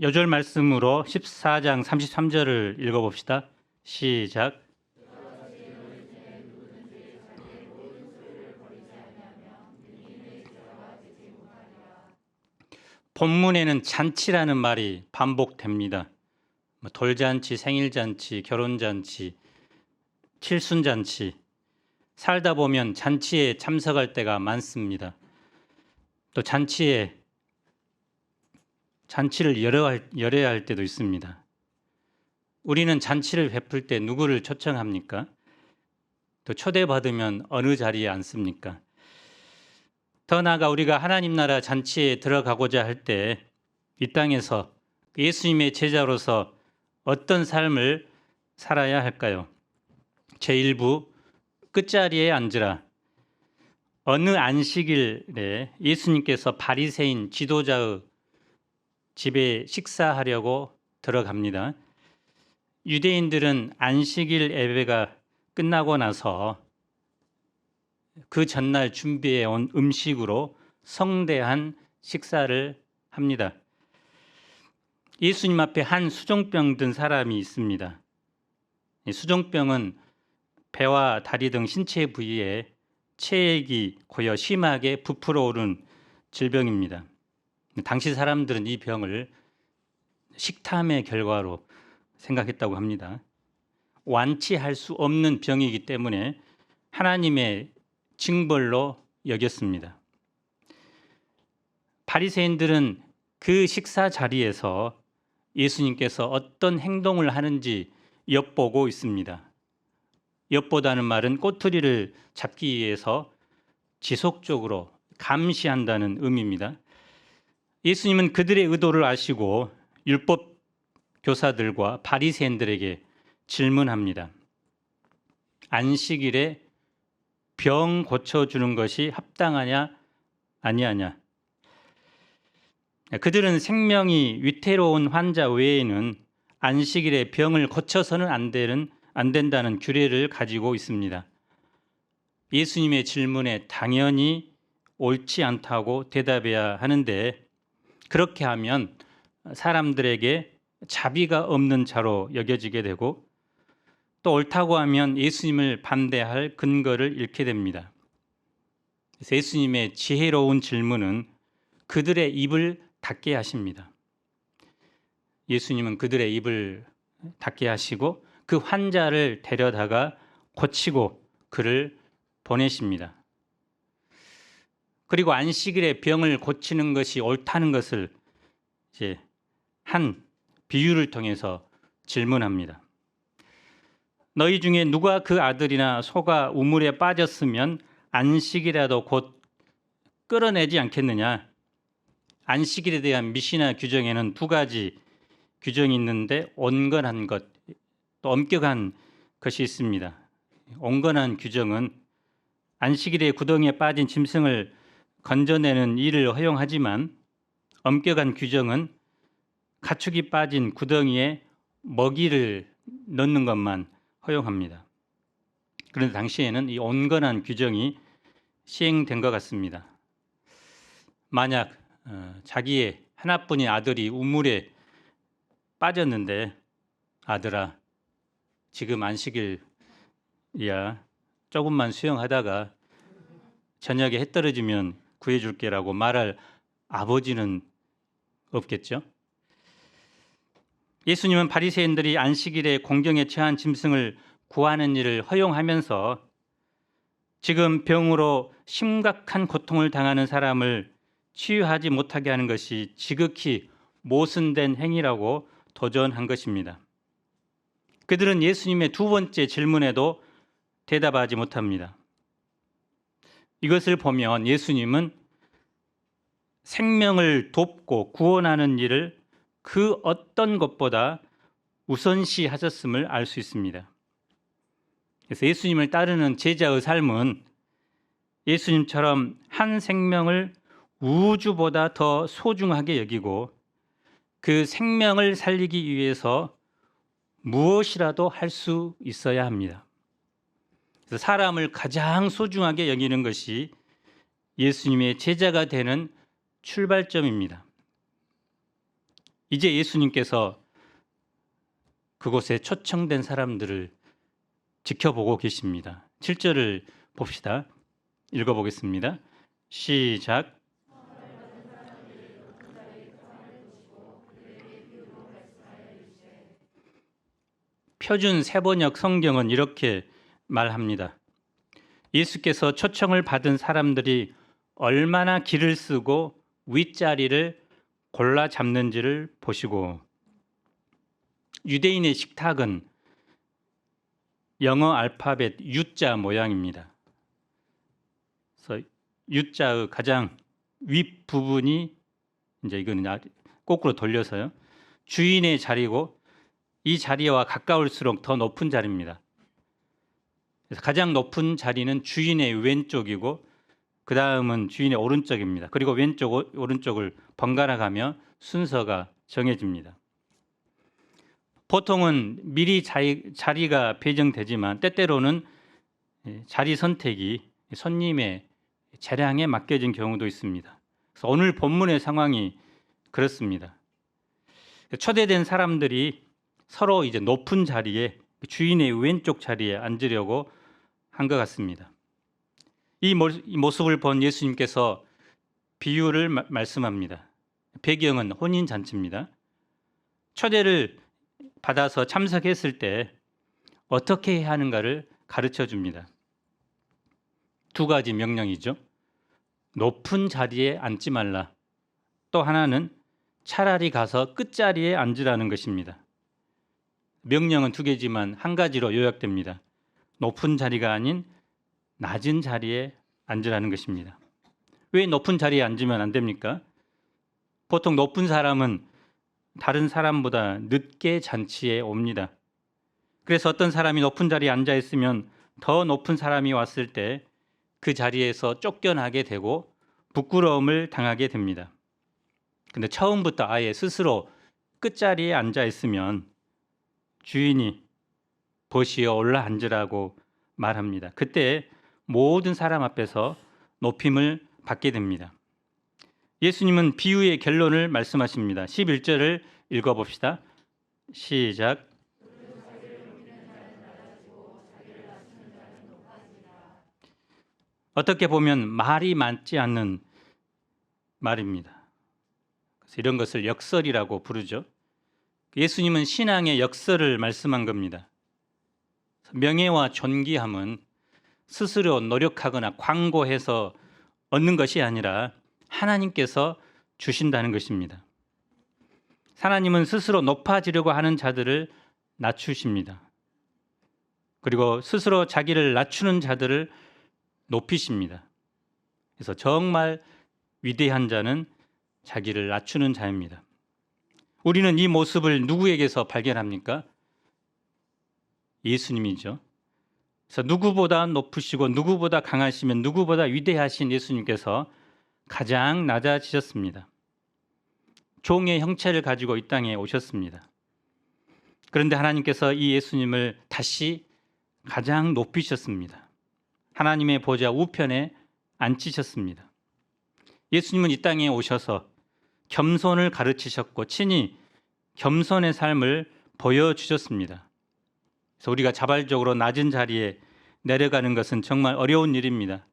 여절 말씀으로 14장 33절을 읽어봅시다. 시작. 본문에는 잔치라는 말이 반복됩니다. 돌잔치, 생일잔치, 결혼잔치, 칠순잔치. 살다 보면 잔치에 참석할 때가 많습니다. 또 잔치를 열어야 할 때도 있습니다. 우리는 잔치를 베풀 때 누구를 초청합니까? 또 초대받으면 어느 자리에 앉습니까? 더 나아가 우리가 하나님 나라 잔치에 들어가고자 할 때 이 땅에서 예수님의 제자로서 어떤 삶을 살아야 할까요? 제1부 끝자리에 앉으라. 어느 안식일에 예수님께서 바리새인 지도자의 집에 식사하려고 들어갑니다. 유대인들은 안식일 예배가 끝나고 나서 그 전날 준비해 온 음식으로 성대한 식사를 합니다. 예수님 앞에 한 수종병 든 사람이 있습니다. 수종병은 배와 다리 등 신체 부위에 체액이 고여 심하게 부풀어 오른 질병입니다. 당시 사람들은 이 병을 식탐의 결과로 생각했다고 합니다. 완치할 수 없는 병이기 때문에 하나님의 징벌로 여겼습니다. 바리새인들은 그 식사 자리에서 예수님께서 어떤 행동을 하는지 엿보고 있습니다. 엿보다는 말은 꼬투리를 잡기 위해서 지속적으로 감시한다는 의미입니다. 예수님은 그들의 의도를 아시고 율법 교사들과 바리새인들에게 질문합니다. 안식일에 병 고쳐주는 것이 합당하냐 아니하냐? 그들은 생명이 위태로운 환자 외에는 안식일에 병을 고쳐서는 안 된다는 규례를 가지고 있습니다. 예수님의 질문에 당연히 옳지 않다고 대답해야 하는데 그렇게 하면 사람들에게 자비가 없는 자로 여겨지게 되고 또 옳다고 하면 예수님을 반대할 근거를 잃게 됩니다. 그래서 예수님의 지혜로운 질문은 그들의 입을 닫게 하십니다. 예수님은 그들의 입을 닫게 하시고 그 환자를 데려다가 고치고 그를 보내십니다. 그리고 안식일에 병을 고치는 것이 옳다는 것을 이제 한 비유를 통해서 질문합니다. 너희 중에 누가 그 아들이나 소가 우물에 빠졌으면 안식이라도 곧 끌어내지 않겠느냐? 안식일에 대한 미시나 규정에는 두 가지 규정이 있는데 온건한 것, 또 엄격한 것이 있습니다. 온건한 규정은 안식일에 구덩이에 빠진 짐승을 건져내는 일을 허용하지만 엄격한 규정은 가축이 빠진 구덩이에 먹이를 넣는 것만 허용합니다. 그런데 당시에는 이 온건한 규정이 시행된 것 같습니다. 만약 자기의 하나뿐인 아들이 우물에 빠졌는데 아들아 지금 안식일이야 조금만 수영하다가 저녁에 해 떨어지면 구해줄게라고 말할 아버지는 없겠죠. 예수님은 바리새인들이 안식일에 공경에 처한 짐승을 구하는 일을 허용하면서 지금 병으로 심각한 고통을 당하는 사람을 치유하지 못하게 하는 것이 지극히 모순된 행위라고 도전한 것입니다. 그들은 예수님의 두 번째 질문에도 대답하지 못합니다. 이것을 보면 예수님은 생명을 돕고 구원하는 일을 그 어떤 것보다 우선시하셨음을 알 수 있습니다. 그래서 예수님을 따르는 제자의 삶은 예수님처럼 한 생명을 우주보다 더 소중하게 여기고 그 생명을 살리기 위해서 무엇이라도 할 수 있어야 합니다. 그래서 사람을 가장 소중하게 여기는 것이 예수님의 제자가 되는 출발점입니다. 이제 예수님께서 그곳에 초청된 사람들을 지켜보고 계십니다. 7절을 봅시다. 읽어보겠습니다. 시작. 표준 세번역 성경은 이렇게 말합니다. 예수께서 초청을 받은 사람들이 얼마나 기를 쓰고 윗자리를 골라 잡는지를 보시고, 유대인의 식탁은 영어 알파벳 U자 모양입니다. 그래서 U자의 가장 윗 부분이 이제 이거는 거꾸로 돌려서요. 주인의 자리고 이 자리와 가까울수록 더 높은 자리입니다. 그래서 가장 높은 자리는 주인의 왼쪽이고 그 다음은 주인의 오른쪽입니다. 그리고 왼쪽, 오른쪽을 번갈아 가며 순서가 정해집니다. 보통은 미리 자리가 배정되지만 때때로는 자리 선택이 손님의 재량에 맡겨진 경우도 있습니다. 그래서 오늘 본문의 상황이 그렇습니다. 초대된 사람들이 서로 이제 높은 자리에, 주인의 왼쪽 자리에 앉으려고 한 것 같습니다. 이 모습을 본 예수님께서 비유를 말씀합니다. 배경은 혼인 잔치입니다. 초대를 받아서 참석했을 때 어떻게 해야 하는가를 가르쳐 줍니다. 두 가지 명령이죠. 높은 자리에 앉지 말라. 또 하나는 차라리 가서 끝자리에 앉으라는 것입니다. 명령은 두 개지만 한 가지로 요약됩니다. 높은 자리가 아닌 낮은 자리에 앉으라는 것입니다. 왜 높은 자리에 앉으면 안 됩니까? 보통 높은 사람은 다른 사람보다 늦게 잔치에 옵니다. 그래서 어떤 사람이 높은 자리에 앉아 있으면 더 높은 사람이 왔을 때 그 자리에서 쫓겨나게 되고 부끄러움을 당하게 됩니다. 근데 처음부터 아예 스스로 끝자리에 앉아 있으면 주인이 보시어 올라 앉으라고 말합니다. 그때 모든 사람 앞에서 높임을 받게 됩니다. 예수님은 비유의 결론을 말씀하십니다. 11절을 읽어봅시다. 시작. 어떻게 보면 말이 맞지 않는 말입니다. 그래서 이런 것을 역설이라고 부르죠. 예수님은 신앙의 역설을 말씀한 겁니다. 명예와 존귀함은 스스로 노력하거나 광고해서 얻는 것이 아니라 하나님께서 주신다는 것입니다. 하나님은 스스로 높아지려고 하는 자들을 낮추십니다. 그리고 스스로 자기를 낮추는 자들을 높이십니다. 그래서 정말 위대한 자는 자기를 낮추는 자입니다. 우리는 이 모습을 누구에게서 발견합니까? 예수님이죠. 그래서 누구보다 높으시고 누구보다 강하시면 누구보다 위대하신 예수님께서 가장 낮아지셨습니다. 종의 형체를 가지고 이 땅에 오셨습니다. 그런데 하나님께서 이 예수님을 다시 가장 높이셨습니다. 하나님의 보좌 우편에 앉히셨습니다. 예수님은 이 땅에 오셔서 겸손을 가르치셨고 친히 겸손의 삶을 보여주셨습니다. 그래서 우리가 자발적으로 낮은 자리에 내려가는 것은 정말 어려운 일입니다.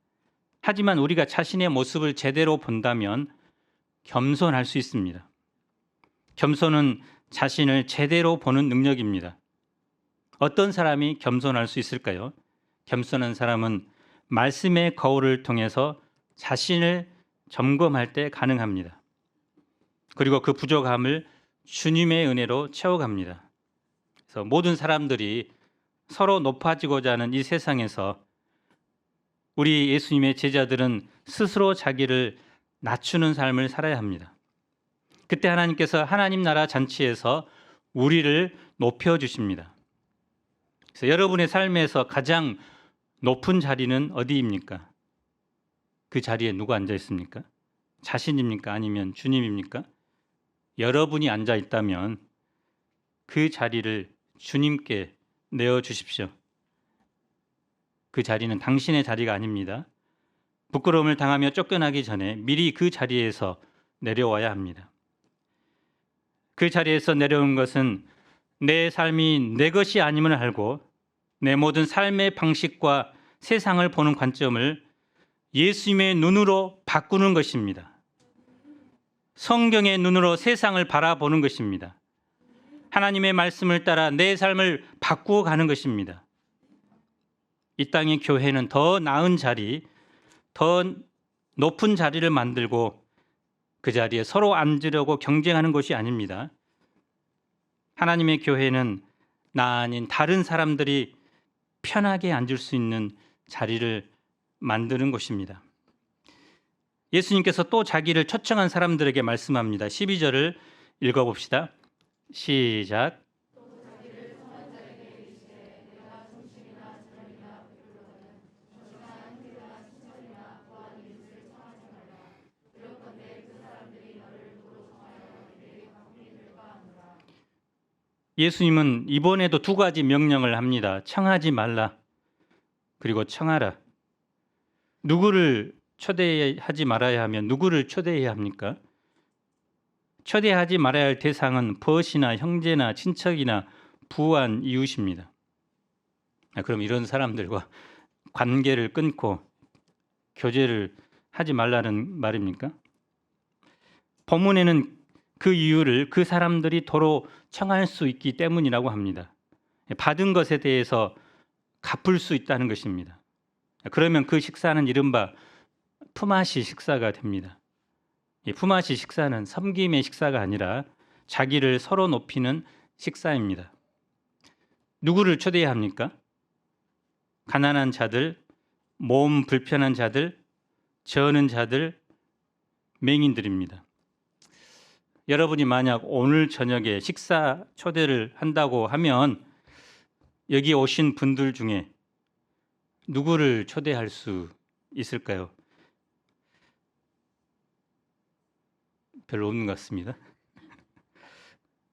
하지만 우리가 자신의 모습을 제대로 본다면 겸손할 수 있습니다. 겸손은 자신을 제대로 보는 능력입니다. 어떤 사람이 겸손할 수 있을까요? 겸손한 사람은 말씀의 거울을 통해서 자신을 점검할 때 가능합니다. 그리고 그 부족함을 주님의 은혜로 채워갑니다. 그래서 모든 사람들이 서로 높아지고자 하는 이 세상에서 우리 예수님의 제자들은 스스로 자기를 낮추는 삶을 살아야 합니다. 그때 하나님께서 하나님 나라 잔치에서 우리를 높여주십니다. 그래서 여러분의 삶에서 가장 높은 자리는 어디입니까? 그 자리에 누가 앉아 있습니까? 자신입니까? 아니면 주님입니까? 여러분이 앉아 있다면 그 자리를 주님께 내어주십시오. 그 자리는 당신의 자리가 아닙니다. 부끄러움을 당하며 쫓겨나기 전에 미리 그 자리에서 내려와야 합니다. 그 자리에서 내려온 것은 내 삶이 내 것이 아님을 알고 내 모든 삶의 방식과 세상을 보는 관점을 예수님의 눈으로 바꾸는 것입니다. 성경의 눈으로 세상을 바라보는 것입니다. 하나님의 말씀을 따라 내 삶을 바꾸어 가는 것입니다. 이 땅의 교회는 더 나은 자리, 더 높은 자리를 만들고 그 자리에 서로 앉으려고 경쟁하는 것이 아닙니다. 하나님의 교회는 나 아닌 다른 사람들이 편하게 앉을 수 있는 자리를 만드는 것입니다. 예수님께서 또 자기를 초청한 사람들에게 말씀합니다. 12절을 읽어봅시다. 시작. 예수님은 이번에도 두 가지 명령을 합니다. 청하지 말라, 그리고 청하라. 누구를 초대하지 말아야 하면 누구를 초대해야 합니까? 초대하지 말아야 할 대상은 벗이나 형제나 친척이나 부한 이웃입니다. 그럼 이런 사람들과 관계를 끊고 교제를 하지 말라는 말입니까? 본문에는 그 이유를 그 사람들이 도로 청할 수 있기 때문이라고 합니다. 받은 것에 대해서 갚을 수 있다는 것입니다. 그러면 그 식사는 이른바 품앗이 식사가 됩니다. 이 품앗이 식사는 섬김의 식사가 아니라 자기를 서로 높이는 식사입니다. 누구를 초대해야 합니까? 가난한 자들, 몸 불편한 자들, 저는 자들, 맹인들입니다. 여러분이 만약 오늘 저녁에 식사 초대를 한다고 하면 여기 오신 분들 중에 누구를 초대할 수 있을까요? 별로 없는 것 같습니다.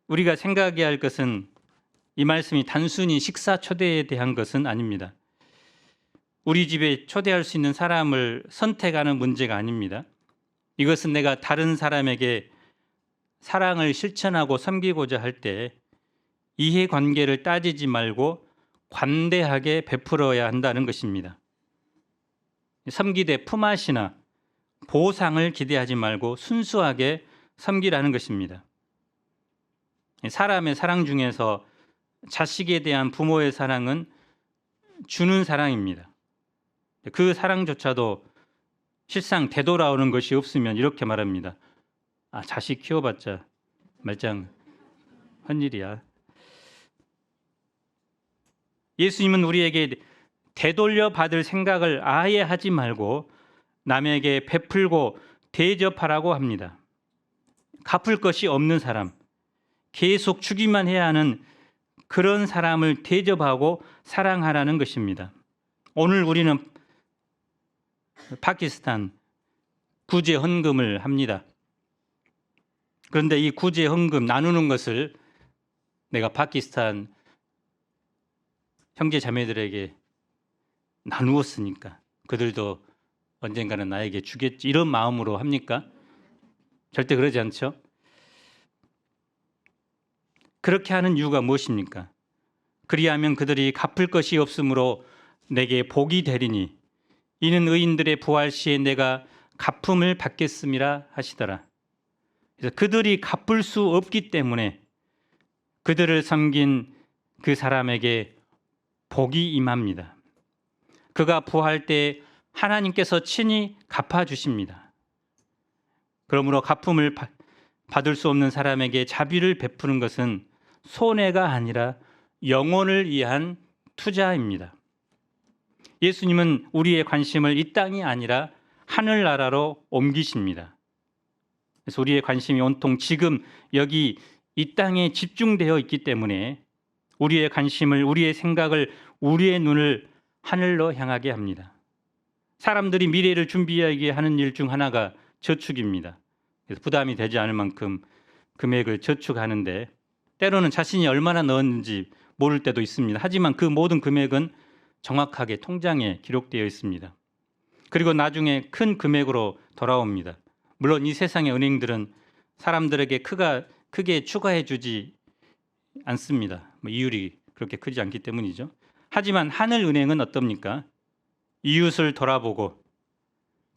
우리가 생각해야 할 것은 이 말씀이 단순히 식사 초대에 대한 것은 아닙니다. 우리 집에 초대할 수 있는 사람을 선택하는 문제가 아닙니다. 이것은 내가 다른 사람에게 사랑을 실천하고 섬기고자 할 때 이해관계를 따지지 말고 관대하게 베풀어야 한다는 것입니다. 섬기되 품앗이나 보상을 기대하지 말고 순수하게 섬기라는 것입니다. 사람의 사랑 중에서 자식에 대한 부모의 사랑은 주는 사랑입니다. 그 사랑조차도 실상 되돌아오는 것이 없으면 이렇게 말합니다. 자식 키워봤자 말짱 헛일이야. 예수님은 우리에게 되돌려 받을 생각을 아예 하지 말고 남에게 베풀고 대접하라고 합니다. 갚을 것이 없는 사람, 계속 주기만 해야 하는 그런 사람을 대접하고 사랑하라는 것입니다. 오늘 우리는 파키스탄 구제 헌금을 합니다. 그런데 이 구제 헌금 나누는 것을 내가 파키스탄 형제 자매들에게 나누었으니까 그들도 언젠가는 나에게 주겠지 이런 마음으로 합니까? 절대 그러지 않죠. 그렇게 하는 이유가 무엇입니까? 그리하면 그들이 갚을 것이 없으므로 내게 복이 되리니 이는 의인들의 부활 시에 내가 갚음을 받겠음이라 하시더라. 그래서 그들이 갚을 수 없기 때문에 그들을 섬긴 그 사람에게 복이 임합니다. 그가 부활 때 하나님께서 친히 갚아주십니다. 그러므로 갚음을 받을 수 없는 사람에게 자비를 베푸는 것은 손해가 아니라 영혼을 위한 투자입니다. 예수님은 우리의 관심을 이 땅이 아니라 하늘나라로 옮기십니다. 그래서 우리의 관심이 온통 지금 여기 이 땅에 집중되어 있기 때문에 우리의 관심을, 우리의 생각을, 우리의 눈을 하늘로 향하게 합니다. 사람들이 미래를 준비하게 하는 일 중 하나가 저축입니다. 그래서 부담이 되지 않을 만큼 금액을 저축하는데 때로는 자신이 얼마나 넣었는지 모를 때도 있습니다. 하지만 그 모든 금액은 정확하게 통장에 기록되어 있습니다. 그리고 나중에 큰 금액으로 돌아옵니다. 물론 이 세상의 은행들은 사람들에게 크게 추가해 주지 않습니다. 이율이 그렇게 크지 않기 때문이죠. 하지만 하늘 은행은 어떻습니까? 이웃을 돌아보고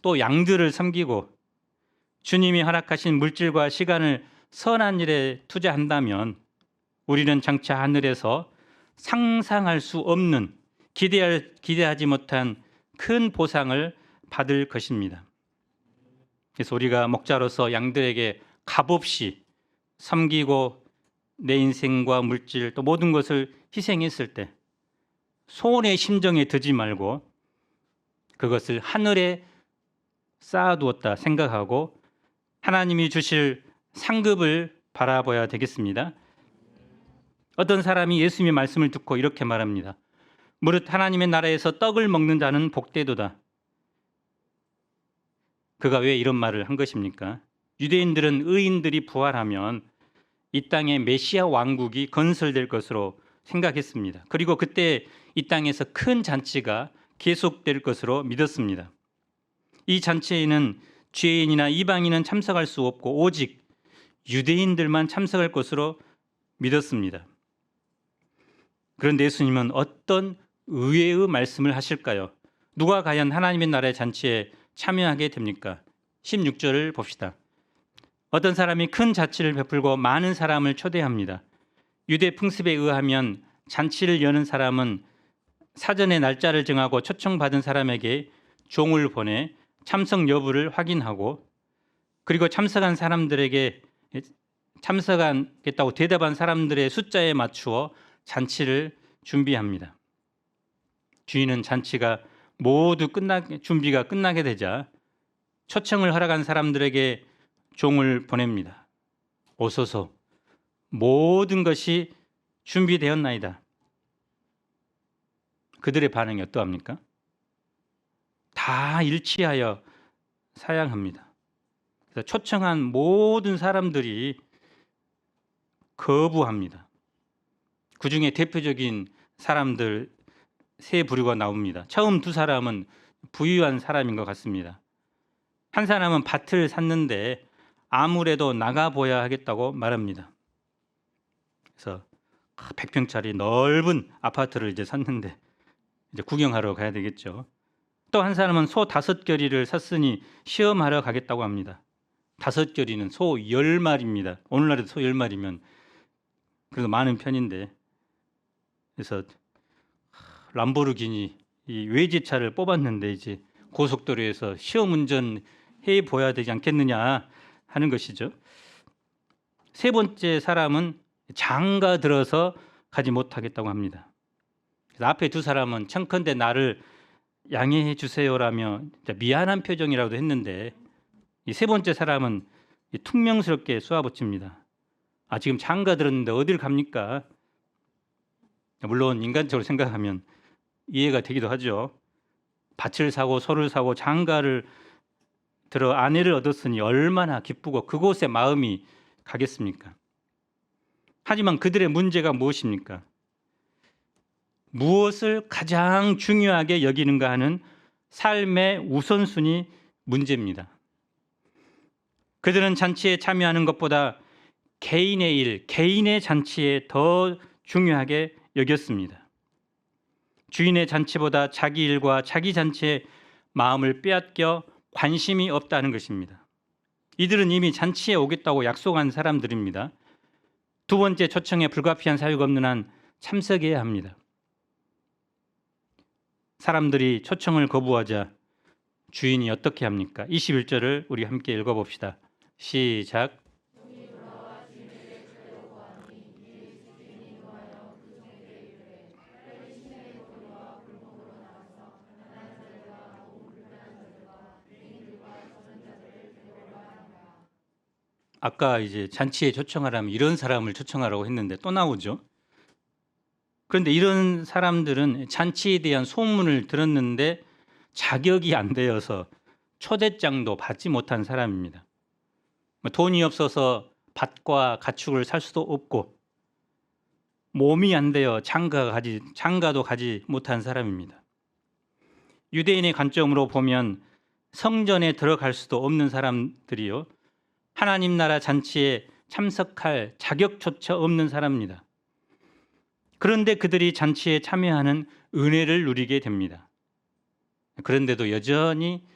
또 양들을 섬기고 주님이 허락하신 물질과 시간을 선한 일에 투자한다면 우리는 장차 하늘에서 상상할 수 없는 기대하지 못한 큰 보상을 받을 것입니다. 그래서 우리가 목자로서 양들에게 값없이 섬기고 내 인생과 물질 또 모든 것을 희생했을 때 소원의 심정에 들지 말고 그것을 하늘에 쌓아두었다 생각하고 하나님이 주실 상급을 바라봐야 되겠습니다. 어떤 사람이 예수님의 말씀을 듣고 이렇게 말합니다. 무릇 하나님의 나라에서 떡을 먹는 자는 복되도다. 그가 왜 이런 말을 한 것입니까? 유대인들은 의인들이 부활하면 이 땅에 메시아 왕국이 건설될 것으로 생각했습니다. 그리고 그때 이 땅에서 큰 잔치가 계속될 것으로 믿었습니다. 이 잔치에는 죄인이나 이방인은 참석할 수 없고 오직 유대인들만 참석할 것으로 믿었습니다. 그런데 예수님은 어떤 의외의 말씀을 하실까요? 누가 과연 하나님의 나라의 잔치에 참여하게 됩니까? 16절을 봅시다. 어떤 사람이 큰 잔치를 베풀고 많은 사람을 초대합니다. 유대 풍습에 의하면 잔치를 여는 사람은 사전에 날짜를 정하고 초청받은 사람에게 종을 보내 참석 여부를 확인하고 그리고 참석하겠다고 대답한 사람들의 숫자에 맞추어 잔치를 준비합니다. 주인은 잔치가 모두 준비가 끝나게 되자 초청을 허락한 사람들에게 종을 보냅니다. 오소서, 모든 것이 준비되었나이다. 그들의 반응이 어떠합니까? 다 일치하여 사양합니다. 그래서 초청한 모든 사람들이 거부합니다. 그 중에 대표적인 사람들 세 부류가 나옵니다. 처음 두 사람은 부유한 사람인 것 같습니다. 한 사람은 밭을 샀는데 아무래도 나가보야 하겠다고 말합니다. 그래서 100평짜리 넓은 아파트를 이제 샀는데 이제 구경하러 가야 되겠죠. 또 한 사람은 소 5겨리를 샀으니 시험하러 가겠다고 합니다. 5겨리는 소 10마리입니다. 오늘날에도 소 10마리면 그래도 많은 편인데, 그래서 람보르기니 이 외제차를 뽑았는데 이제 고속도로에서 시험 운전 해 보야 되지 않겠느냐 하는 것이죠. 세 번째 사람은 장가 들어서 가지 못하겠다고 합니다. 그래서 앞에 두 사람은 청컨대 나를 양해해 주세요라며 미안한 표정이라도 했는데 이 세 번째 사람은 퉁명스럽게 쏘아붙입니다. 지금 장가 들었는데 어딜 갑니까? 물론 인간적으로 생각하면 이해가 되기도 하죠. 밭을 사고 소를 사고 장가를 들어 아내를 얻었으니 얼마나 기쁘고 그곳에 마음이 가겠습니까? 하지만 그들의 문제가 무엇입니까? 무엇을 가장 중요하게 여기는가 하는 삶의 우선순위 문제입니다. 그들은 잔치에 참여하는 것보다 개인의 일, 개인의 잔치에 더 중요하게 여겼습니다. 주인의 잔치보다 자기 일과 자기 잔치에 마음을 빼앗겨 관심이 없다는 것입니다. 이들은 이미 잔치에 오겠다고 약속한 사람들입니다. 두 번째 초청에 불가피한 사유가 없는 한 참석해야 합니다. 사람들이 초청을 거부하자 주인이 어떻게 합니까? 21절을 우리 함께 읽어봅시다. 시작. 아까 이제 잔치에 초청하라면 이런 사람을 초청하라고 했는데 또 나오죠. 그런데 이런 사람들은 잔치에 대한 소문을 들었는데 자격이 안 되어서 초대장도 받지 못한 사람입니다. 돈이 없어서 밭과 가축을 살 수도 없고 몸이 안 되어 장가도 가지 못한 사람입니다. 유대인의 관점으로 보면 성전에 들어갈 수도 없는 사람들이요, 하나님 나라 잔치에 참석할 자격조차 없는 사람입니다. 그런데 그들이 잔치에 참여하는 은혜를 누리게 됩니다. 그런데도 여전히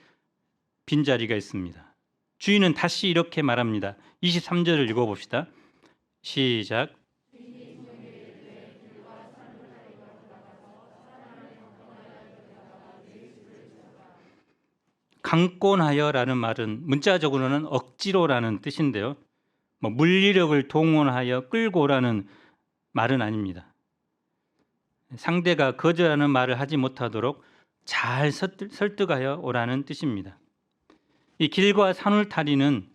빈자리가 있습니다. 주인은 다시 이렇게 말합니다. 23절을 읽어봅시다. 시작. 강권하여라는 말은 문자적으로는 억지로라는 뜻인데요. 물리력을 동원하여 끌고 오라는 말은 아닙니다. 상대가 거절하는 말을 하지 못하도록 잘 설득하여 오라는 뜻입니다. 이 길과 산울타리는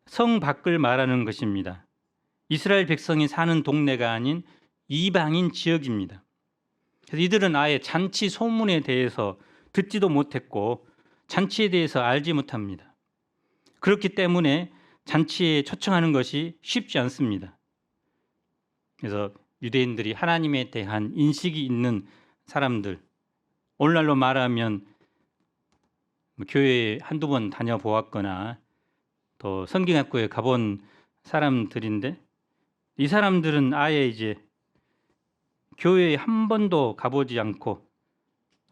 성 밖을 말하는 것입니다. 이스라엘 백성이 사는 동네가 아닌 이방인 지역입니다. 그래서 이들은 아예 잔치 소문에 대해서 듣지도 못했고 잔치에 대해서 알지 못합니다. 그렇기 때문에 잔치에 초청하는 것이 쉽지 않습니다. 그래서 유대인들이 하나님에 대한 인식이 있는 사람들, 오늘날로 말하면 교회에 한두 번 다녀보았거나 또 성경학교에 가본 사람들인데, 이 사람들은 아예 이제 교회에 한 번도 가보지 않고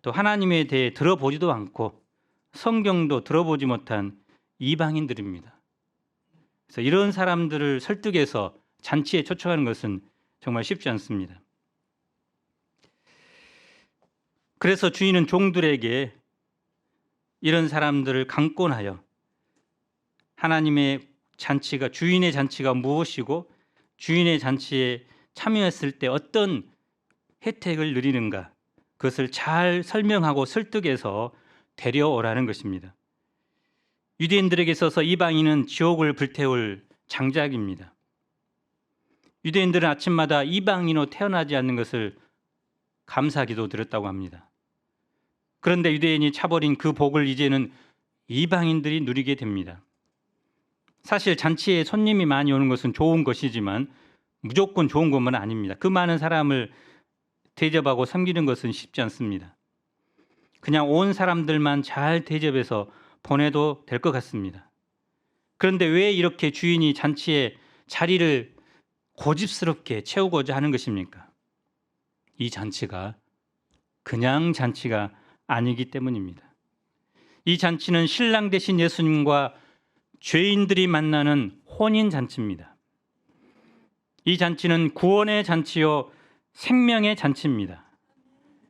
또 하나님에 대해 들어보지도 않고 성경도 들어보지 못한 이방인들입니다. 그래서 이런 사람들을 설득해서 잔치에 초청하는 것은 정말 쉽지 않습니다. 그래서 주인은 종들에게 이런 사람들을 강권하여 하나님의 잔치가, 주인의 잔치가 무엇이고 주인의 잔치에 참여했을 때 어떤 혜택을 누리는가, 그것을 잘 설명하고 설득해서 데려오라는 것입니다. 유대인들에게 있어서 이방인은 지옥을 불태울 장작입니다. 유대인들은 아침마다 이방인으로 태어나지 않는 것을 감사기도 드렸다고 합니다. 그런데 유대인이 차버린 그 복을 이제는 이방인들이 누리게 됩니다. 사실 잔치에 손님이 많이 오는 것은 좋은 것이지만 무조건 좋은 것만 아닙니다. 그 많은 사람을 대접하고 섬기는 것은 쉽지 않습니다. 그냥 온 사람들만 잘 대접해서 보내도 될 것 같습니다. 그런데 왜 이렇게 주인이 잔치에 자리를 고집스럽게 채우고자 하는 것입니까? 이 잔치가 그냥 잔치가 아니기 때문입니다. 이 잔치는 신랑 되신 예수님과 죄인들이 만나는 혼인 잔치입니다. 이 잔치는 구원의 잔치요 생명의 잔치입니다.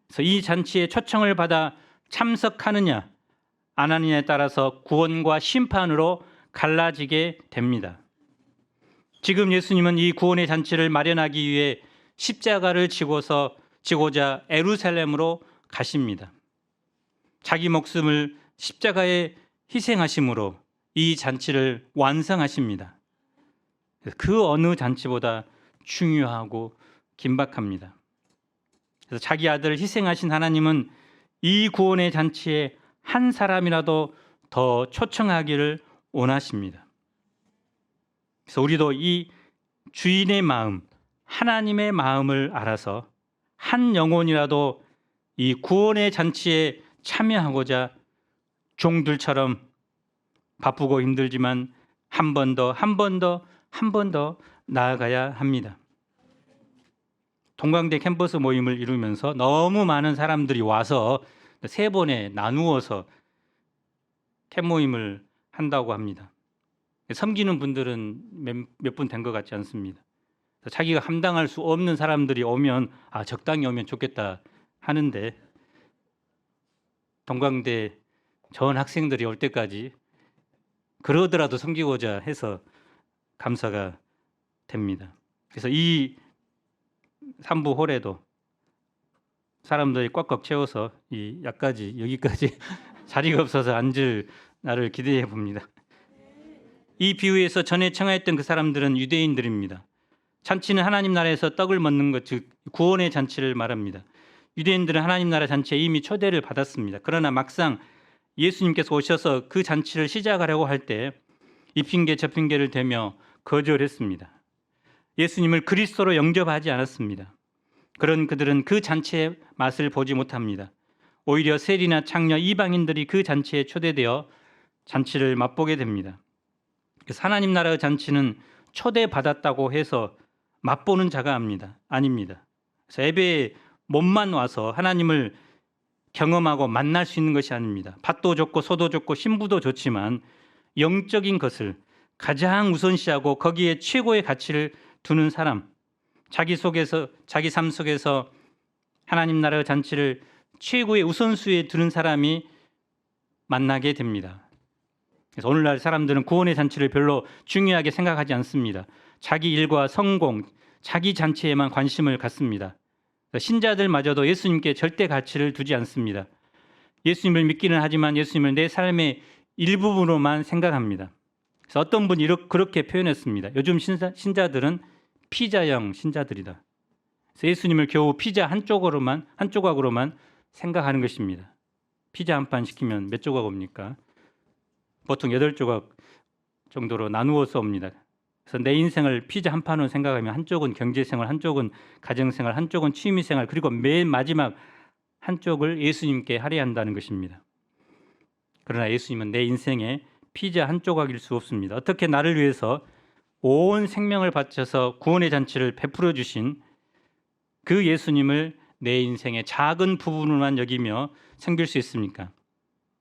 그래서 이 잔치에 초청을 받아 참석하느냐 안 하느냐에 따라서 구원과 심판으로 갈라지게 됩니다. 지금 예수님은 이 구원의 잔치를 마련하기 위해 십자가를 지고자 예루살렘으로 가십니다. 자기 목숨을 십자가에 희생하심으로 이 잔치를 완성하십니다. 그 어느 잔치보다 중요하고 긴박합니다. 그래서 자기 아들을 희생하신 하나님은 이 구원의 잔치에 한 사람이라도 더 초청하기를 원하십니다. 그래서 우리도 이 주인의 마음, 하나님의 마음을 알아서 한 영혼이라도 이 구원의 잔치에 참여하고자 종들처럼 바쁘고 힘들지만 한 번 더 나아가야 합니다. 동광대 캠퍼스 모임을 이루면서 너무 많은 사람들이 와서 3번에 나누어서 캠 모임을 한다고 합니다. 섬기는 분들은 몇 분 된 것 같지 않습니다. 자기가 감당할 수 없는 사람들이 오면 적당히 오면 좋겠다 하는데, 동광대 전 학생들이 올 때까지 그러더라도 섬기고자 해서 감사가 됩니다. 그래서 이 3부 홀에도 사람들이 꽉꽉 채워서 이 약까지 여기까지 자리가 없어서 앉을 날을 기대해 봅니다. 이 비유에서 전에 청하였던 그 사람들은 유대인들입니다. 잔치는 하나님 나라에서 떡을 먹는 것, 즉 구원의 잔치를 말합니다. 유대인들은 하나님 나라 잔치에 이미 초대를 받았습니다. 그러나 막상 예수님께서 오셔서 그 잔치를 시작하려고 할 때 이 핑계 저 핑계를 대며 거절했습니다. 예수님을 그리스도로 영접하지 않았습니다. 그런 그들은 그 잔치의 맛을 보지 못합니다. 오히려 세리나 창녀, 이방인들이 그 잔치에 초대되어 잔치를 맛보게 됩니다. 그래서 하나님 나라의 잔치는 초대받았다고 해서 맛보는 자가 아닙니다. 그래서 예배에 몸만 와서 하나님을 경험하고 만날 수 있는 것이 아닙니다. 밭도 좋고 소도 좋고 신부도 좋지만 영적인 것을 가장 우선시하고 거기에 최고의 가치를 두는 사람, 자기 삶 속에서 하나님 나라의 잔치를 최고의 우선수에 두는 사람이 만나게 됩니다. 그래서 오늘날 사람들은 구원의 잔치를 별로 중요하게 생각하지 않습니다. 자기 일과 성공, 자기 잔치에만 관심을 갖습니다. 신자들마저도 예수님께 절대 가치를 두지 않습니다. 예수님을 믿기는 하지만 예수님을 내 삶의 일부분으로만 생각합니다. 그래서 어떤 분이 그렇게 표현했습니다. 요즘 신자들은 피자형 신자들이다. 그래서 예수님을 겨우 피자 한 조각으로만 생각하는 것입니다. 피자 한 판 시키면 몇 조각 옵니까? 보통 8조각 정도로 나누어서 옵니다. 그래서 내 인생을 피자 한 판으로 생각하면 한쪽은 경제생활, 한쪽은 가정생활, 한쪽은 취미생활, 그리고 맨 마지막 한쪽을 예수님께 할애한다는 것입니다. 그러나 예수님은 내 인생에 피자 한 조각일 수 없습니다. 어떻게 나를 위해서 온 생명을 바쳐서 구원의 잔치를 베풀어 주신 그 예수님을 내 인생의 작은 부분으로만 여기며 섬길 수 있습니까?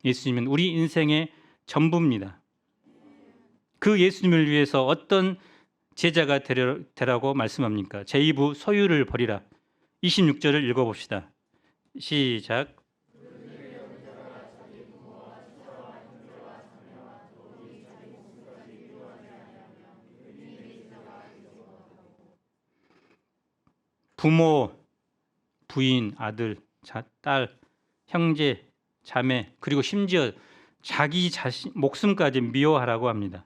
예수님은 우리 인생의 전부입니다. 그 예수님을 위해서 어떤 제자가 되라고 말씀합니까? 제2부 소유를 버리라. 26절을 읽어봅시다. 시작. 부모, 부인, 아들, 딸, 형제, 자매, 그리고 심지어 자기 자신 목숨까지 미워하라고 합니다.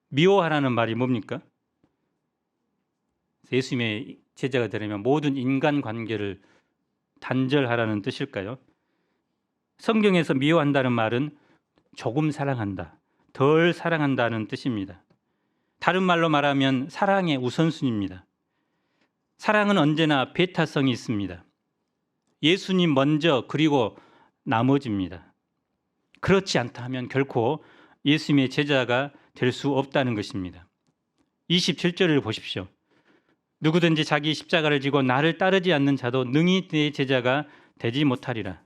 미워하라는 말이 뭡니까? 예수님의 제자가 되려면 모든 인간 관계를 단절하라는 뜻일까요? 성경에서 미워한다는 말은 조금 사랑한다, 덜 사랑한다는 뜻입니다. 다른 말로 말하면 사랑의 우선순위입니다. 사랑은 언제나 배타성이 있습니다. 예수님 먼저 그리고 나머지입니다. 그렇지 않다 하면 결코 예수님의 제자가 될 수 없다는 것입니다. 27절을 보십시오. 누구든지 자기 십자가를 지고 나를 따르지 않는 자도 능히 내 제자가 되지 못하리라.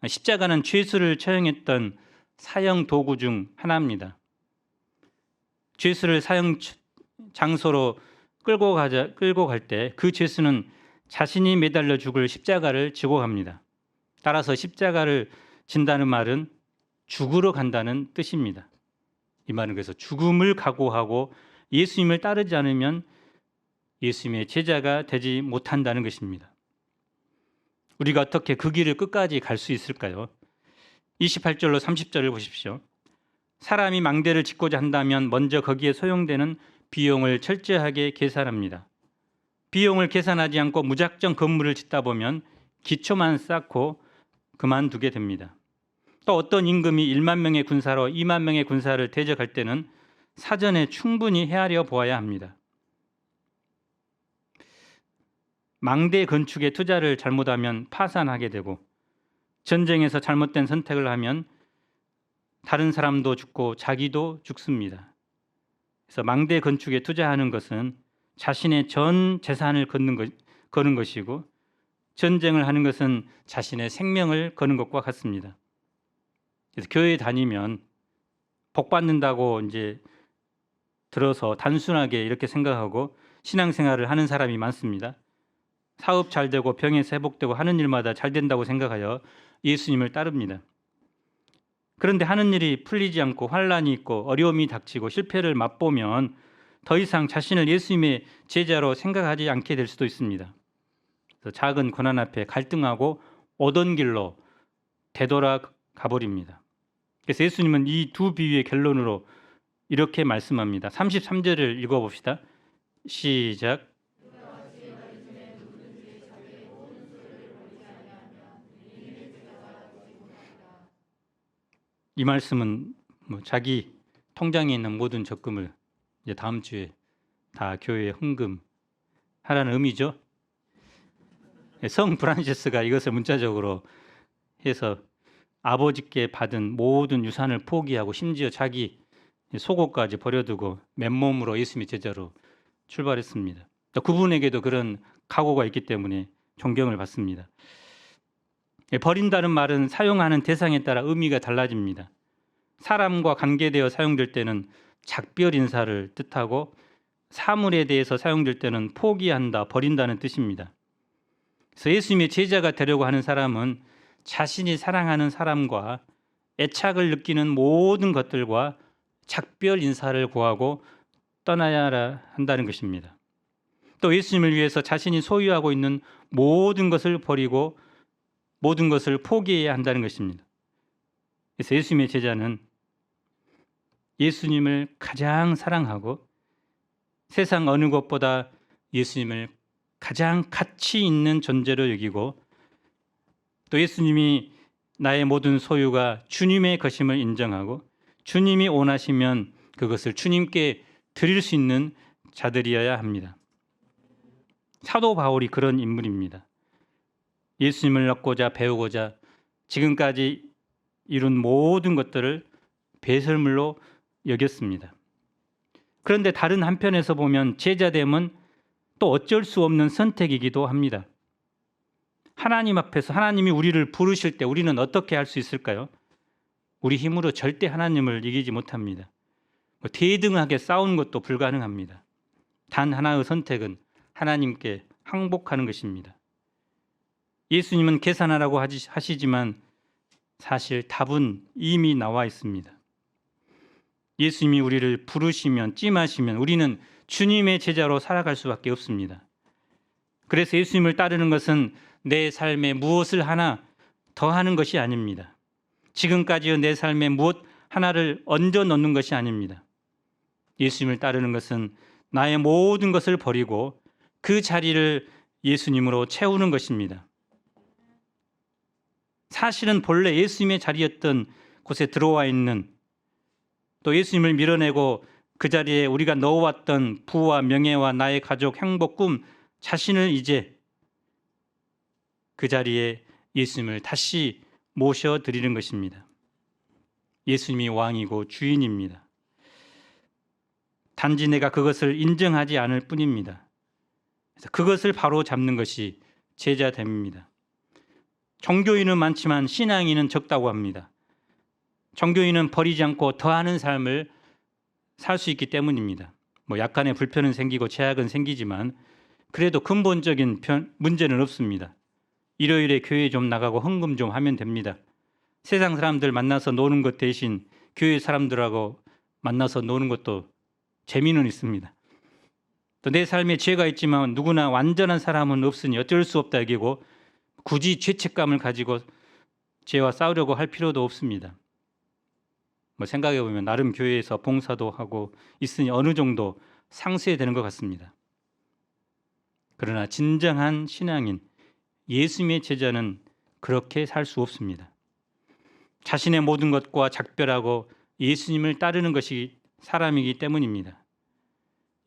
십자가는 죄수를 처형했던 사형 도구 중 하나입니다. 죄수를 사형 장소로 끌고 갈 때 그 죄수는 자신이 매달려 죽을 십자가를 지고 갑니다. 따라서 십자가를 진다는 말은 죽으러 간다는 뜻입니다. 이 말은 그래서 죽음을 각오하고 예수님을 따르지 않으면 예수님의 제자가 되지 못한다는 것입니다. 우리가 어떻게 그 길을 끝까지 갈 수 있을까요? 28절로 30절을 보십시오. 사람이 망대를 짓고자 한다면 먼저 거기에 소용되는 비용을 철저하게 계산합니다. 비용을 계산하지 않고 무작정 건물을 짓다 보면 기초만 쌓고 그만두게 됩니다. 또 어떤 임금이 1만 명의 군사로 2만 명의 군사를 대적할 때는 사전에 충분히 헤아려 보아야 합니다. 망대 건축에 투자를 잘못하면 파산하게 되고 전쟁에서 잘못된 선택을 하면 다른 사람도 죽고 자기도 죽습니다. 그래서 망대 건축에 투자하는 것은 자신의 전 재산을 거는 것이고 전쟁을 하는 것은 자신의 생명을 거는 것과 같습니다. 그래서 교회 다니면 복 받는다고 이제 들어서 단순하게 이렇게 생각하고 신앙생활을 하는 사람이 많습니다. 사업 잘 되고 병에서 회복되고 하는 일마다 잘 된다고 생각하여 예수님을 따릅니다. 그런데 하는 일이 풀리지 않고 환란이 있고 어려움이 닥치고 실패를 맛보면 더 이상 자신을 예수님의 제자로 생각하지 않게 될 수도 있습니다. 그래서 작은 고난 앞에 갈등하고 오던 길로 되돌아가 버립니다. 그래서 예수님은 이 두 비유의 결론으로 이렇게 말씀합니다. 33절을 읽어봅시다. 시작. 이 말씀은 자기 통장에 있는 모든 적금을 이제 다음 주에 다 교회에 헌금하라는 의미죠. 성 프란시스가 이것을 문자적으로 해서 아버지께 받은 모든 유산을 포기하고 심지어 자기 속옷까지 버려두고 맨몸으로 예수님의 제자로 출발했습니다. 그분에게도 그런 각오가 있기 때문에 존경을 받습니다. 버린다는 말은 사용하는 대상에 따라 의미가 달라집니다. 사람과 관계되어 사용될 때는 작별 인사를 뜻하고 사물에 대해서 사용될 때는 포기한다, 버린다는 뜻입니다. 그래서 예수님의 제자가 되려고 하는 사람은 자신이 사랑하는 사람과 애착을 느끼는 모든 것들과 작별 인사를 구하고 떠나야 한다는 것입니다. 또 예수님을 위해서 자신이 소유하고 있는 모든 것을 버리고 모든 것을 포기해야 한다는 것입니다. 그래서 예수님의 제자는 예수님을 가장 사랑하고 세상 어느 것보다 예수님을 가장 가치 있는 존재로 여기고 또 예수님이 나의 모든 소유가 주님의 것임을 인정하고 주님이 원하시면 그것을 주님께 드릴 수 있는 자들이어야 합니다. 사도 바울이 그런 인물입니다. 예수님을 얻고자 배우고자 지금까지 이룬 모든 것들을 배설물로 여겼습니다. 그런데 다른 한편에서 보면 제자됨은 또 어쩔 수 없는 선택이기도 합니다. 하나님 앞에서 하나님이 우리를 부르실 때 우리는 어떻게 할 수 있을까요? 우리 힘으로 절대 하나님을 이기지 못합니다. 대등하게 싸우는 것도 불가능합니다. 단 하나의 선택은 하나님께 항복하는 것입니다. 예수님은 계산하라고 하시지만 사실 답은 이미 나와 있습니다. 예수님이 우리를 부르시면 찜하시면 우리는 주님의 제자로 살아갈 수밖에 없습니다. 그래서 예수님을 따르는 것은 내 삶에 무엇을 하나 더하는 것이 아닙니다. 지금까지의 내 삶에 무엇 하나를 얹어 넣는 것이 아닙니다. 예수님을 따르는 것은 나의 모든 것을 버리고 그 자리를 예수님으로 채우는 것입니다. 사실은 본래 예수님의 자리였던 곳에 들어와 있는 또 예수님을 밀어내고 그 자리에 우리가 넣어왔던 부와 명예와 나의 가족, 행복, 꿈 자신을 이제 그 자리에 예수님을 다시 모셔드리는 것입니다. 예수님이 왕이고 주인입니다. 단지 내가 그것을 인정하지 않을 뿐입니다. 그래서 그것을 바로 잡는 것이 제자됨입니다. 종교인은 많지만 신앙인은 적다고 합니다. 종교인은 버리지 않고 더하는 삶을 살 수 있기 때문입니다. 약간의 불편은 생기고 제약은 생기지만 그래도 근본적인 문제는 없습니다. 일요일에 교회 좀 나가고 헌금 좀 하면 됩니다. 세상 사람들 만나서 노는 것 대신 교회 사람들하고 만나서 노는 것도 재미는 있습니다. 또 내 삶에 죄가 있지만 누구나 완전한 사람은 없으니 어쩔 수 없다 여기고 굳이 죄책감을 가지고 죄와 싸우려고 할 필요도 없습니다. 생각해 보면 나름 교회에서 봉사도 하고 있으니 어느 정도 상쇄되는 것 같습니다. 그러나 진정한 신앙인 예수님의 제자는 그렇게 살 수 없습니다. 자신의 모든 것과 작별하고 예수님을 따르는 것이 사람이기 때문입니다.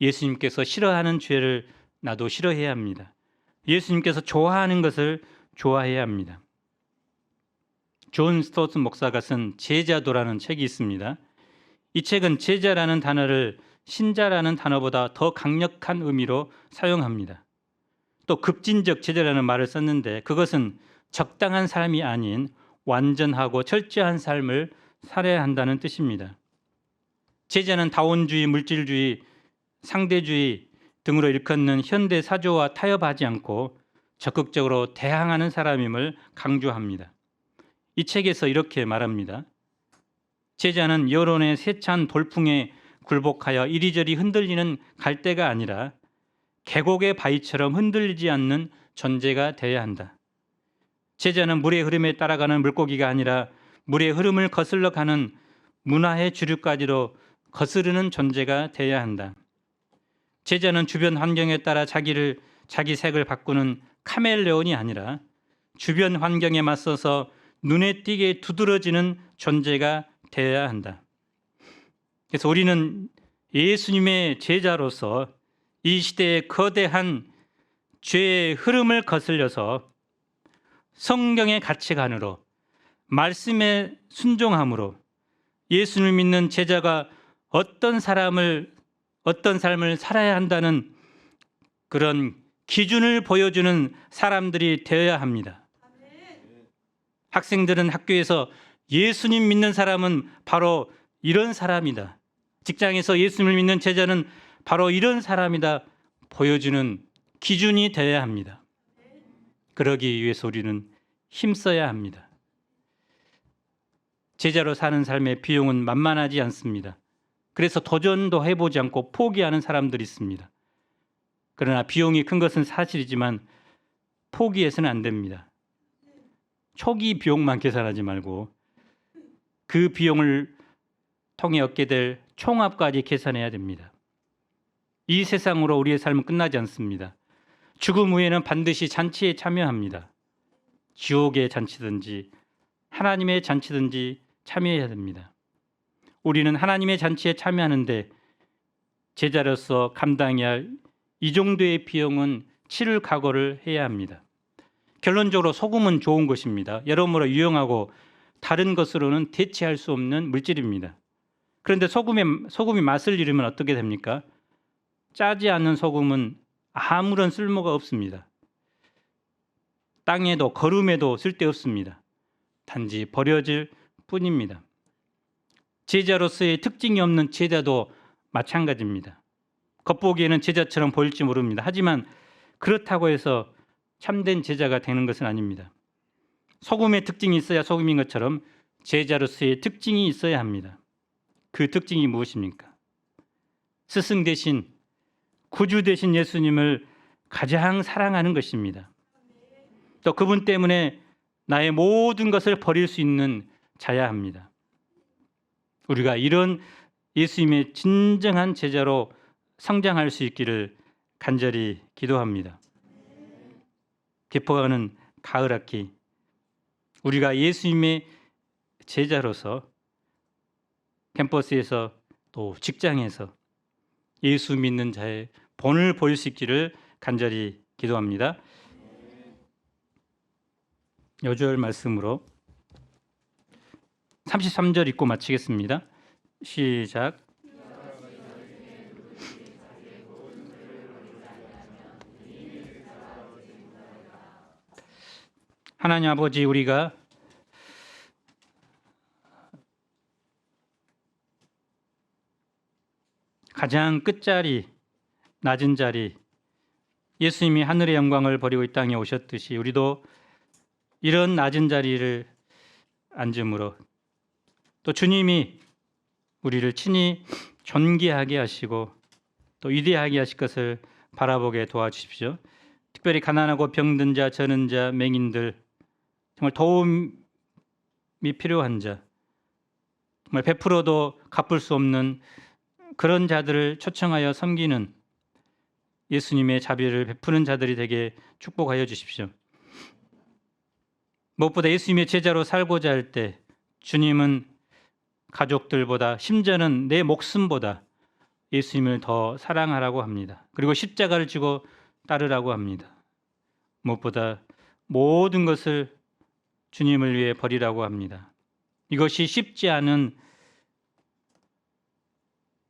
예수님께서 싫어하는 죄를 나도 싫어해야 합니다. 예수님께서 좋아하는 것을 좋아해야 합니다. 존 스토트 목사가 쓴 제자도라는 책이 있습니다. 이 책은 제자라는 단어를 신자라는 단어보다 더 강력한 의미로 사용합니다. 또 급진적 제자라는 말을 썼는데 그것은 적당한 삶이 아닌 완전하고 철저한 삶을 살아야 한다는 뜻입니다. 제자는 다원주의, 물질주의, 상대주의 등으로 일컫는 현대 사조와 타협하지 않고 적극적으로 대항하는 사람임을 강조합니다. 이 책에서 이렇게 말합니다. 제자는 여론의 세찬 돌풍에 굴복하여 이리저리 흔들리는 갈대가 아니라 계곡의 바위처럼 흔들리지 않는 존재가 되어야 한다. 제자는 물의 흐름에 따라가는 물고기가 아니라 물의 흐름을 거슬러 가는 문화의 주류까지도 거스르는 존재가 되어야 한다. 제자는 주변 환경에 따라 자기 색을 바꾸는 카멜레온이 아니라 주변 환경에 맞서서 눈에 띄게 두드러지는 존재가 되어야 한다. 그래서 우리는 예수님의 제자로서 이 시대의 거대한 죄의 흐름을 거슬려서 성경의 가치관으로 말씀에 순종함으로 예수를 믿는 제자가 어떤 삶을 살아야 한다는 그런 기준을 보여주는 사람들이 되어야 합니다. 학생들은 학교에서 예수님 믿는 사람은 바로 이런 사람이다. 직장에서 예수님을 믿는 제자는 바로 이런 사람이다. 보여주는 기준이 되어야 합니다. 그러기 위해서 우리는 힘써야 합니다. 제자로 사는 삶의 비용은 만만하지 않습니다. 그래서 도전도 해보지 않고 포기하는 사람들이 있습니다. 그러나 비용이 큰 것은 사실이지만 포기해서는 안 됩니다. 초기 비용만 계산하지 말고 그 비용을 통해 얻게 될 총합까지 계산해야 됩니다. 이 세상으로 우리의 삶은 끝나지 않습니다. 죽음 후에는 반드시 잔치에 참여합니다. 지옥의 잔치든지 하나님의 잔치든지 참여해야 됩니다. 우리는 하나님의 잔치에 참여하는데 제자로서 감당해야 할 이 정도의 비용은 치를 각오를 해야 합니다. 결론적으로 소금은 좋은 것입니다. 여러모로 유용하고 다른 것으로는 대체할 수 없는 물질입니다. 그런데 소금이 맛을 잃으면 어떻게 됩니까? 짜지 않는 소금은 아무런 쓸모가 없습니다. 땅에도 거름에도 쓸데없습니다. 단지 버려질 뿐입니다. 제자로서의 특징이 없는 제자도 마찬가지입니다. 겉보기에는 제자처럼 보일지 모릅니다. 하지만 그렇다고 해서 참된 제자가 되는 것은 아닙니다. 소금의 특징이 있어야 소금인 것처럼 제자로서의 특징이 있어야 합니다. 그 특징이 무엇입니까? 스승 대신 구주 되신 예수님을 가장 사랑하는 것입니다. 또 그분 때문에 나의 모든 것을 버릴 수 있는 자야 합니다. 우리가 이런 예수님의 진정한 제자로 성장할 수 있기를 간절히 기도합니다. 깊어가는 가을 학기, 우리가 예수님의 제자로서 캠퍼스에서 또 직장에서 예수 믿는 자의 본을 보일 수 있기를 간절히 기도합니다. 요절 말씀으로 33절 읽고 마치겠습니다. 시작. 하나님 아버지, 우리가 가장 끝자리, 낮은 자리, 예수님이 하늘의 영광을 버리고 이 땅에 오셨듯이 우리도 이런 낮은 자리를 앉음으로 또 주님이 우리를 친히 존귀하게 하시고 또 위대하게 하실 것을 바라보게 도와주십시오. 특별히 가난하고 병든 자, 저는 자, 맹인들, 정말 도움이 필요한 자, 정말 베풀어도 갚을 수 없는 그런 자들을 초청하여 섬기는 예수님의 자비를 베푸는 자들이 되게 축복하여 주십시오. 무엇보다 예수님의 제자로 살고자 할 때 주님은 가족들보다, 심지어는 내 목숨보다 예수님을 더 사랑하라고 합니다. 그리고 십자가를 지고 따르라고 합니다. 무엇보다 모든 것을 주님을 위해 버리라고 합니다. 이것이 쉽지 않은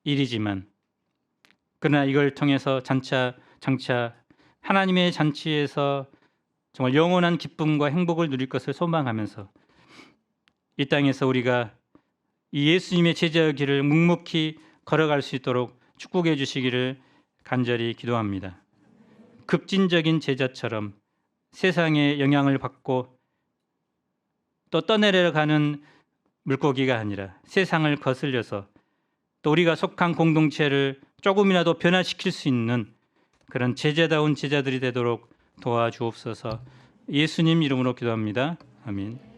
일이지만 그러나 이걸 통해서 장차 하나님의 잔치에서 정말 영원한 기쁨과 행복을 누릴 것을 소망하면서 이 땅에서 우리가 이 예수님의 제자의 길을 묵묵히 걸어갈 수 있도록 축복해 주시기를 간절히 기도합니다. 급진적인 제자처럼 세상의 영향을 받고 또 떠내려가는 물고기가 아니라 세상을 거슬려서 또 우리가 속한 공동체를 조금이라도 변화시킬 수 있는 그런 제자다운 제자들이 되도록 도와주옵소서. 예수님 이름으로 기도합니다. 아멘.